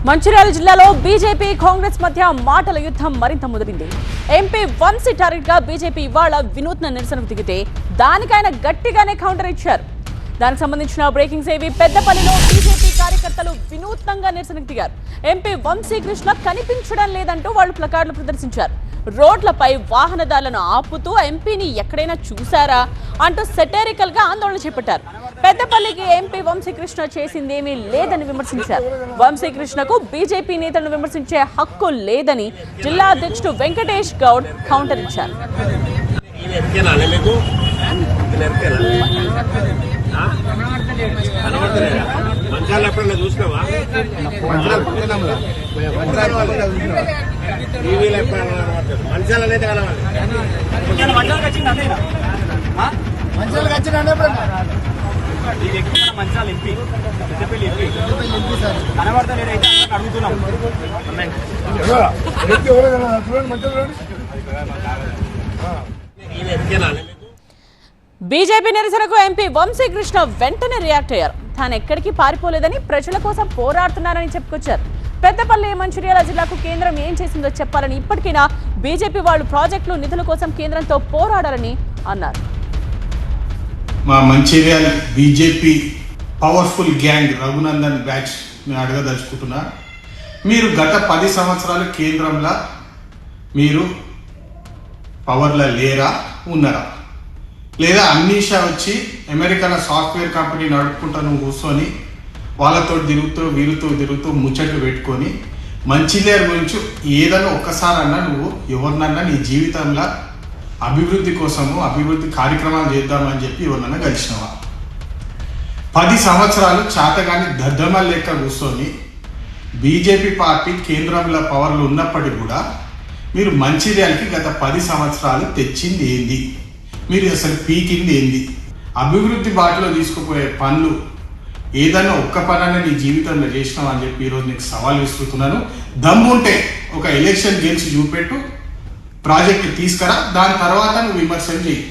మంచిర్యాల జిల్లాలో బీజేపీ కాంగ్రెస్ మధ్య మాటల యుద్ధం మరింత ముదిరింది. ఎంపీ వంశీ టార్గెట్ గా బీజేపీ ఇవాళ వినూత్న నిరసనకు దిగితే దానికి ఆయన గట్టిగానే కౌంటర్ ఇచ్చారు. దానికి సంబంధించిన బ్రేకింగ్స్ ఏవి. పెద్దపల్లిలో బీజేపీ కార్యకర్తలు వినూత్నంగా నిరసనకు దిగారు. ఎంపీ వంశీ కృష్ణ కనిపించడం లేదంటూ వాళ్ళు ప్లకార్డులు ప్రదర్శించారు. రోడ్లపై వాహనదారులను ఆపుతూ ఎంపీని ఎక్కడైనా చూశారా అంటూ సెటరికల్ గా ఆందోళన చేపట్టారు. పెద్దపల్లికి ఎంపీ వంశీకృష్ణ చేసిందేమీ లేదని విమర్శించారు. వంశీకృష్ణకు బీజేపీ నేతలను విమర్శించే హక్కు లేదని జిల్లా అధ్యక్షుడు వెంకటేష్ గౌడ్ కౌంటర్ ఇచ్చారు. బీజేపీ నిరసనకు ఎంపీ వంశీకృష్ణ వెంటనే రియాక్ట్ అయ్యారు. తాను ఎక్కడికి పారిపోలేదని ప్రజల కోసం పోరాడుతున్నారని చెప్పుకొచ్చారు. పెద్దపల్లి మంచిర్యాల జిల్లాకు కేంద్రం ఏం చేసిందో చెప్పాలని, ఇప్పటికైనా బీజేపీ వాళ్ళు ప్రాజెక్టులు నిధుల కోసం కేంద్రంతో పోరాడాలని అన్నారు. మా Mancherial BJP powerful gang Raghunandan batch నేను అడగదలుచుకుంటున్నా. మీరు గత 10 సంవత్సరాలు కేంద్రంలో మీరు పవర్లో లేరా, ఉన్నారా? లేదా అన్నీషా వచ్చి అమెరికాలో సాఫ్ట్వేర్ కంపెనీ నడుపుకుంటా నువ్వు కూర్చొని వాళ్ళతో వీరితో తిరుగుతూ ముచ్చట్లు పెట్టుకొని మంచిర్యాల గురించి ఏదన్నా ఒక్కసారన్నా నువ్వు ఎవరినన్నా నీ జీవితంలో అభివృద్ధి కోసము అభివృద్ధి కార్యక్రమాలు చేద్దామని చెప్పి ఎవరినన్నా కలిసినవా? 10 సంవత్సరాలు చేతగాని దద్దమల్ లెక్క కూర్చొని బీజేపీ పార్టీ కేంద్రంలో పవర్లు ఉన్నప్పటికీ కూడా మీరు మంచిర్యాలకి గత 10 సంవత్సరాలు తెచ్చింది ఏంది? మీరు అసలు పీకింది ఏంది? అభివృద్ధి బాటలో తీసుకుపోయే పనులు ఏదన్నా ఒక్క పనన్నా నీ జీవితంలో చేసినావు అని చెప్పి ఈరోజు నీకు సవాల్ విసురుతున్నాను. దమ్ముంటే ఒక ఎలక్షన్ గెలిచి చూపెట్టు, ప్రాజెక్ట్ తీసుకురా, దాని తర్వాత నువ్వు విమర్శలు చేయి.